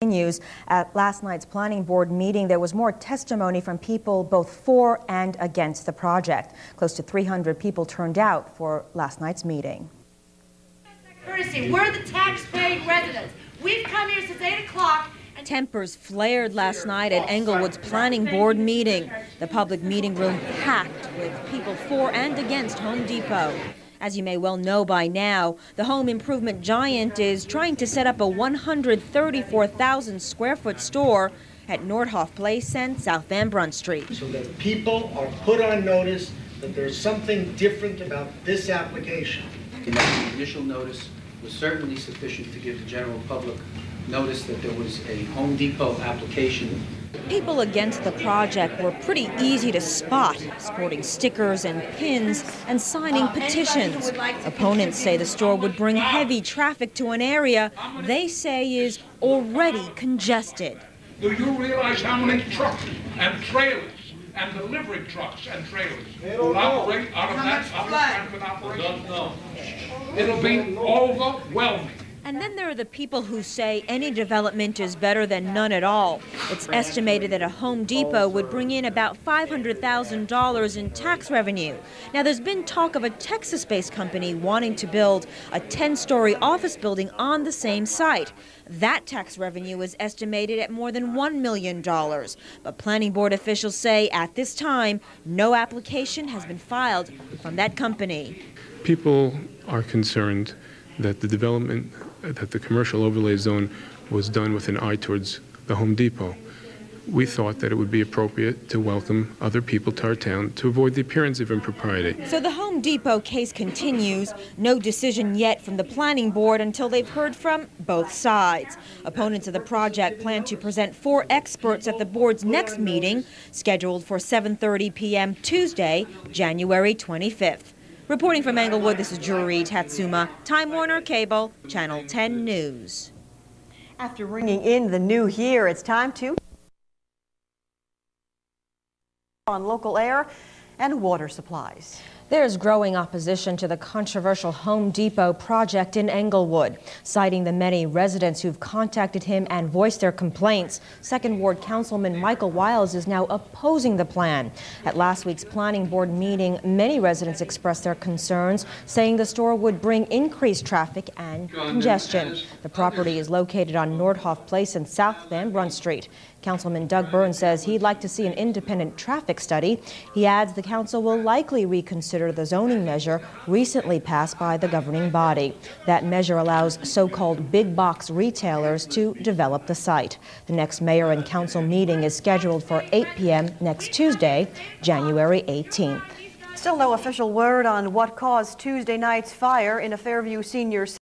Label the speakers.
Speaker 1: News. At last night's planning board meeting, there was more testimony from people both for and against the project. Close to 300 people turned out for last night's meeting.
Speaker 2: Courtesy, we're the tax-paying residents. We've come here since 8 o'clock.
Speaker 1: Tempers flared last night at Englewood's planning board meeting. The public meeting room packed with people for and against Home Depot. As you may well know by now, the home improvement giant is trying to set up a 134,000 square foot store at Nordhoff Place and South Van Brunt Street.
Speaker 3: So that people are put on notice that there's something different about this application.
Speaker 4: The initial notice was certainly sufficient to give the general public notice that there was a Home Depot application.
Speaker 1: People against the project were pretty easy to spot, sporting stickers and pins and signing petitions. Opponents say the store would bring heavy traffic to an area they say is already congested.
Speaker 5: Do you realize how many trucks and trailers and delivery trucks and trailers will operate out of that kind of an operation? No. It'll be overwhelming.
Speaker 1: And then there are the people who say any development is better than none at all. It's estimated that a Home Depot would bring in about $500,000 in tax revenue. Now, there's been talk of a Texas-based company wanting to build a 10-story office building on the same site. That tax revenue is estimated at more than $1 million. But planning board officials say at this time, no application has been filed from that company.
Speaker 6: People are concerned that the development, that the commercial overlay zone was done with an eye towards the Home Depot. We thought that it would be appropriate to welcome other people to our town to avoid the appearance of impropriety.
Speaker 1: So the Home Depot case continues. No decision yet from the planning board until they've heard from both sides. Opponents of the project plan to present 4 experts at the board's next meeting, scheduled for 7:30 p.m. Tuesday, January 25th. Reporting from Englewood, this is Juri Tatsuma, Time Warner Cable, Channel 10 News.
Speaker 7: After ringing in the new year, it's time to on local air and water supplies.
Speaker 1: There's growing opposition to the controversial Home Depot project in Englewood. Citing the many residents who've contacted him and voiced their complaints, 2nd Ward Councilman Michael Wiles is now opposing the plan. At last week's planning board meeting, many residents expressed their concerns, saying the store would bring increased traffic and congestion. The property is located on Nordhoff Place and South Van Brunt Street. Councilman Doug Byrne says he'd like to see an independent traffic study. He adds the council will likely reconsider the zoning measure recently passed by the governing body. That measure allows so-called big box retailers to develop the site. The next mayor and council meeting is scheduled for 8 p.m. next Tuesday, January 18th.
Speaker 7: Still no official word on what caused Tuesday night's fire in a Fairview senior